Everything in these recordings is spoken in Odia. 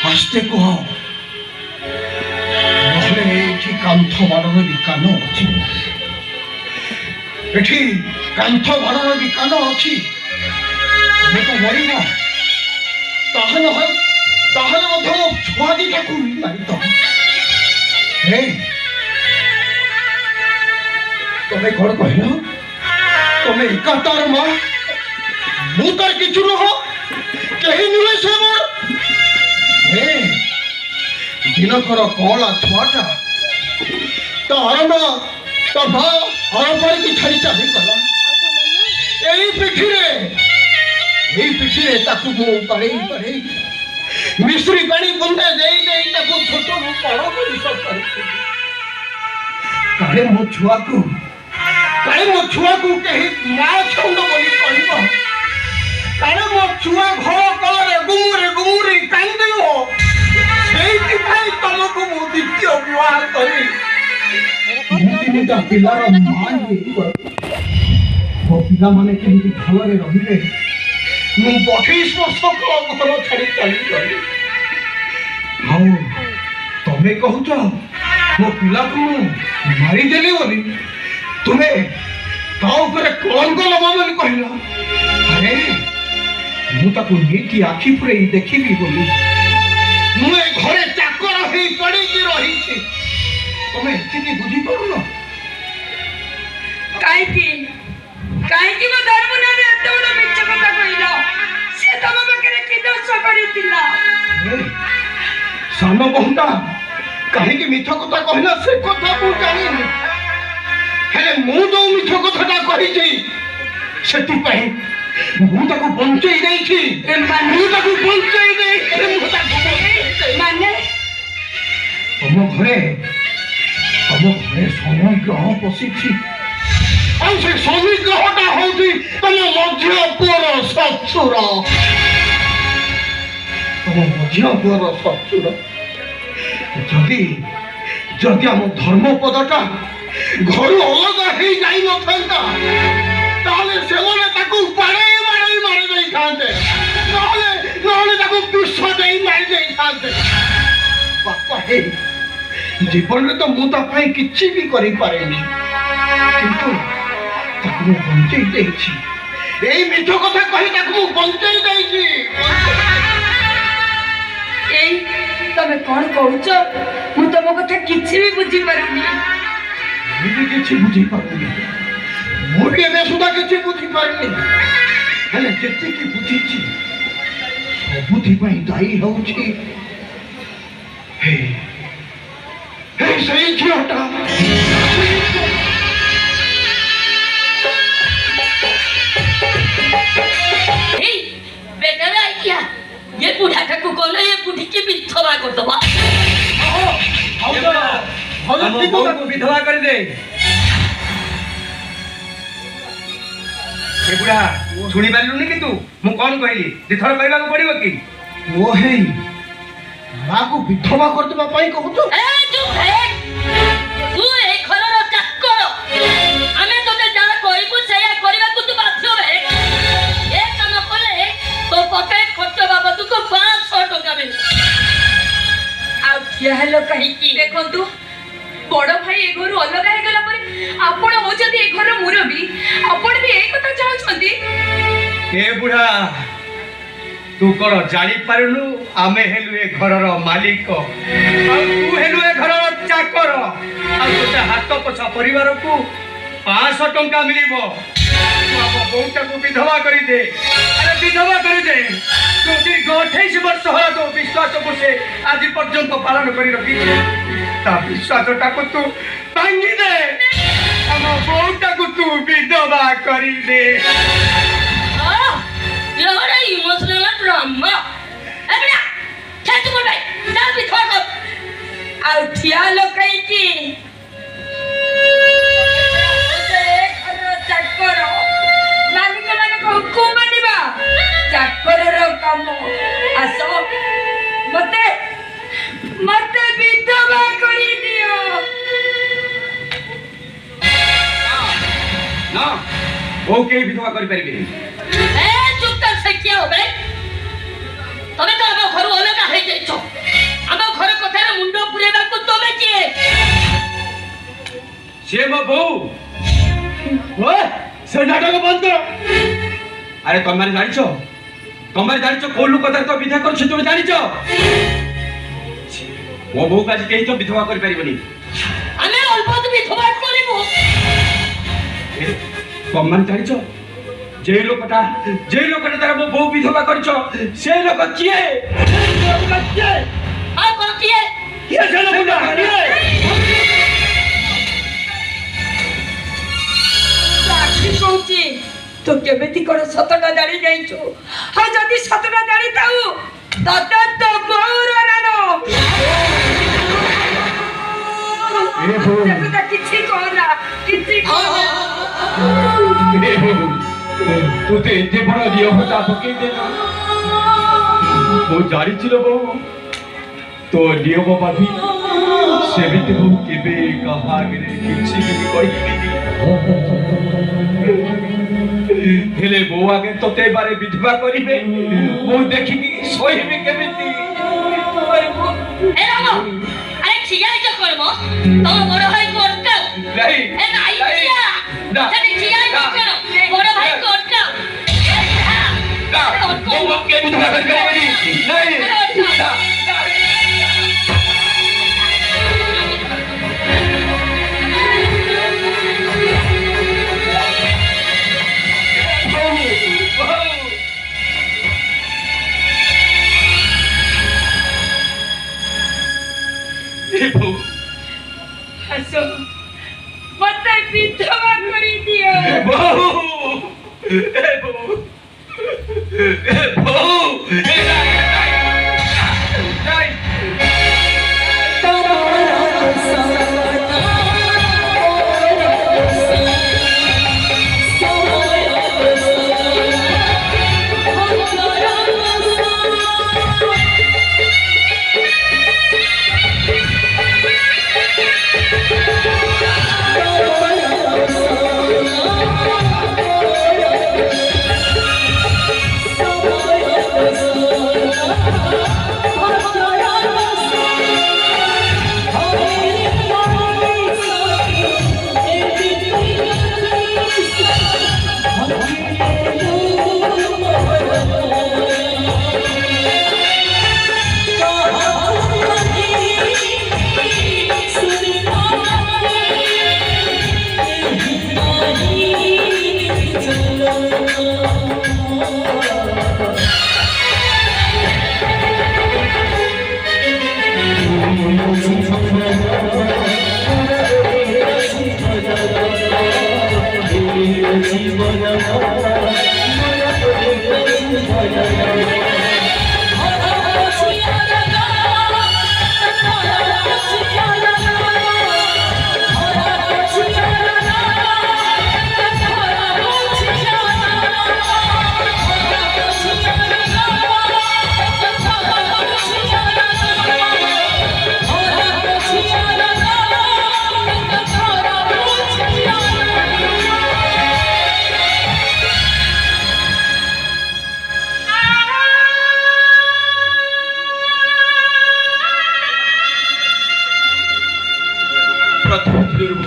আস্তে কুহ নহলে এইটি কান্থ বাড়র বিকান অছি এটি কান্থ বাড়র বিকান অছি তুমি তো মরিব তাহলে তাহলে মধ্যে ମୋ ଛୁଆ ଦିଟାକୁ ମାରିଦବ ତମେ କଣ କହିଲ ତମେ ଏକା ତାର ମା ମୁଁ ତାର କିଛି ନୁହ କେହି ନୁହେଁ ସେ ମୋର ଦିନକର କଅଁଳା ଛୁଆଟା ତା ମା ହଳ କରିକି ଛାଡ଼ି ଚାଲିଗଲା ଏଇ ପିଠିରେ ତାକୁ ମୁଁ ବାଡ଼େଇ ମିଶ୍ରି ପାଣି ବୁନ୍ଦେ ଦେଇ ତାକୁ ଛୋଟରୁ ବଡ଼ ମଣିଷ କରିଥିଲି କାଳେ ମୋ ଛୁଆକୁ କେହି ମା ଛନ୍ଦ ବୋଲି କହିବ କାଳେ ମୋ ଛୁଆ ଘର କଳରେ ଗୁମୁରି କାନ୍ଦିବ ସେଇଥିପାଇଁ ତମକୁ ମୁଁ ଦ୍ୱିତୀୟ ବିବାହ କରି ତିନିଟା ପିଲାର ମା ହେଇଗଲି ମୋ ପିଲାମାନେ କେମିତି ଭଲରେ ରହିବେ ମୁଁ 22 ବର୍ଷ ଘର ଛାଡ଼ି ଚାଲିଗଲି ଆଉ ତମେ କହୁଛ ମୋ ପିଲାକୁ ମୁଁ ମାରିଦେଲି ବୋଲି ତୁମେ ତା ଉପରେ କଳଙ୍କ ଲବ ବୋଲି କହିଲ ଆରେ ମୁଁ ତାକୁ ନେଇକି ଆଖି ପୁରେଇ ଦେଖିବି ବୋଲି ମୁଁ ଏ ଘରେ ଚାକର ହେଇ ପଡ଼ିକି ରହିଛି ତମେ ଏତିକି ବୁଝିପାରୁନ କାହିଁକି ମୋ ଧର୍ମନାରେ ଏତେ ବଡ଼ ମିଛ କଥା କହିଲ ସେ ତମ ପାଖରେ କି ଦୋଷ କରିଥିଲା ସାନ ବୋହୁଟା କାହିଁକି ମିଛ କଥା କହିଲା ସେ କଥା ମୁଁ ଜାଣିନି ହେଲେ ମୁଁ ଯୋଉ ମିଛ କଥାଟା କହିଛି ସେଥିପାଇଁ ମୁଁ ତାକୁ ବଞ୍ଚେଇ ଦେଇଛି ମାନେ ତମ ଘରେ ଶନି ଗ୍ରହ ପଶିଛି ଆଉ ସେ ଶନି ଗ୍ରହଟା ହଉଛି ତମ ମଝିଆ ପୁଅର ଶ୍ୱଶୁର ଯଦି ଆମ ଧର୍ମପଦଟା ଘରୁ ଅଲଗା ହେଇ ଯାଇନଥାନ୍ତା ତାହେଲେ ସେମାନେ ତାକୁ ବାଡ଼େଇ ମାରି ଦେଇଥାନ୍ତେ ନହେଲେ ତାକୁ ବିଷ ଦେଇ ମାରି ଦେଇଥାନ୍ତେ ବାପା ଜୀବନରେ ତ ମୁଁ ତା ପାଇଁ କିଛି ବି କରିପାରେନି କିନ୍ତୁ ତାକୁ ମୁଁ ବଞ୍ଚେଇ ଦେଇଛି ଏଇ ମିଛ କଥା କହି ତାକୁ ମୁଁ ବଞ୍ଚେଇ ଦେଇଛି ତମେ କଣ କହୁଛ ମୁଁ ତମ କଥା କିଛି ବି ବୁଝିପାରୁନି ମୁଁ ବି କିଛି ବୁଝିପାରୁନି ମୁଁ ବି ଏବେ ସୁଦ୍ଧା କିଛି ବୁଝିପାରୁନି ହେଲେ ଯେତିକି ବୁଝିଛି ସବୁଥିପାଇଁ ଦାୟୀ ହେଉଛି ସେଇ ଝିଅଟା ये बुढ़ाटा को कहले ये बुढ़ी के विधवा कर दबा विधवा कर दे ए बुढ़ा सुनी पारलुनी कि तू मु कौन कहली दिथर कहबा को पड़िबो कि ओ हे मां को विधवा कर देबा पई कहू तो ए चुप है तू ए घरर चाकर हमें तोते जा कहबू सेया करबा को तू बाध्य है ए काम करे तो पके खर्च बाबा तू को 500 टका मिल आ क्या हेलो कहि की देखो तू बड़ भाई ए घर अलग हे गला पर आपण हो जदी ए घर मुरबी आपण भी ए कथा चाहू छथि ए बुढ़ा तू कोन जानि पारलु आमे हेलु ए घरर मालिक आ तू हेलु ए घरर चाकर आ तोते हाथ पछा परिवार को 500 टका मिलिबो तू आप बहुटा को विधवा करी दे अरे विधवा करी दे तू दीर्घ 28 वर्ष होला तो विश्वास को से आज पर्यंत पालन करी रखी ता विश्वास टाको तू भांगी दे हम बहुटा को तू विधवा करी दे ये बड़ा इमोशनल ड्रामा अबड़ा छत को भाई चल भी थोड़ा आउ ठिया लो कहीं की चाकर मालिक माने को हुकुम मानिबा चाकर रो काम आसो मते विधवा करी दियो ना ओ के विधवा करी परबे ए चुप कर से क्या हो बे ସିଏ ମୋ ବୋଉ। ଓଏ, ସେ ନାଟକ ବନ୍ଦ କର। ଆରେ ତମେ ଜାଣିଛ କୋଉ ଲୋକ ତାର ତ ବିଧା କରୁଛି ତୁମେ ଜାଣିଛ? ମୋ ବୋଉକୁ ଆଜି କେହି ତ ବିଧବା କରିପାରିବନି। ଆମେ ଅଳ୍ପ ବିଧବା କରିବୁ। ତମେ ଜାଣିଛ যে লোকটা তারা ମୋ ବୋଉ ବିଧବା କରିଛ ସେ ଲୋକ କିଏ? ଆଉ କଣ କିଏ? କିଏ ସେ ଲୋକଟା? ସାକ୍ଷୀ କହୁଛି ତୁ କେମିତି କଣ ସତଟା ଜାଣି ଯାଇଛୁ? ଆଉ ଯଦି ସତଟା ଜାଣିଥାଉ ତତେ ତ ବୋଉର ରାଣ କିଛି କହନା, କିଛି କହନା। ତୁ ତ ଏତେ ବଡ଼ ନିୟମତା ପକେଇଦେଲୁ। ମୁଁ ଜାଣିଛି ଲୋ ବୋଉ, ତୋ ନିୟମ ଭାବି ସେମିତି ମୁଁ କେବେ କାହା ଆଗରେ କିଛି ବି କହିବିନି। ହେଲେ ବୋଉ ଆଗେ ତୋତେ ବାରେ ବିଧବା କରିବେ, ମୁଁ ଦେଖିକି ସହିବି କେମିତି? ଠିয়া ହେଇଛ କର୍ମ ତମ ବଡ ଭାଇ করতাও নাই এ নাই ঠিয়া না যদি ঠিয়া ହେଇଛ কর বড় ভাই করতাও না ও কে বিধবা করবে নাই না আসো মতে বিধবা করে দিও বউ বউ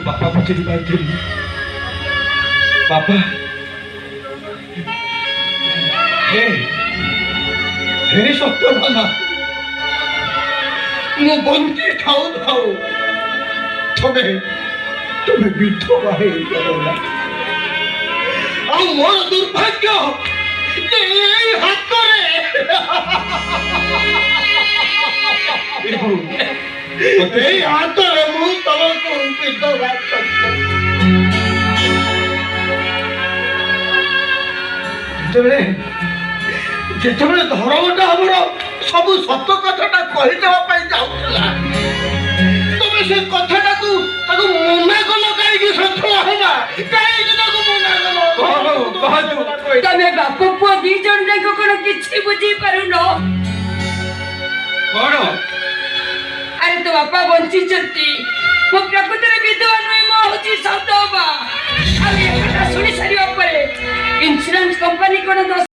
बापा पचारि पारी बापा हे हे सत्यवाना ମୁଁ ବଞ୍ଚି ଥାଉ ଥାଉ ତମେ ତମେ ବିଧବା ହେଇଗଲା। ଆଉ ମୋର ଦୁର୍ଭାଗ୍ୟ ଯେ ଏଇ ହାତରେ ଏଇ ହାତରେ ମୁଁ ତମକୁ ବିଧବା ଯେତେବେଳେ ଧର୍ମଟା ଆମର ସବୁ ସତ କଥାଟା କହିଦେବା ପାଇଁ ଯାଉଥିଲା ତମେ ସେ କଥାଟାକୁ ତାକୁ ମନା କଲ କାହିଁକି? ସଫଳ ହେବା କାହିଁକି ତାକୁ ମନା କଲ? ତମେ ବାପ ପୁଅ ଦି ଜଣ ଯାକ କଣ କିଛି ବୁଝି ପାରୁନ? କଣ? ଆରେ ତୋ ବାପା ବଞ୍ଚିଛନ୍ତି, ମୁଁ ପ୍ରକୃତରେ ବିଧବା ନୁହେଁ, ମୁଁ ହଉଛି ସଦବା। ଆଉ ଏ କଥା ଶୁଣି ସାରିବା ପରେ ଇନ୍ସୁରାନ୍ସ କମ୍ପାନୀ କଣ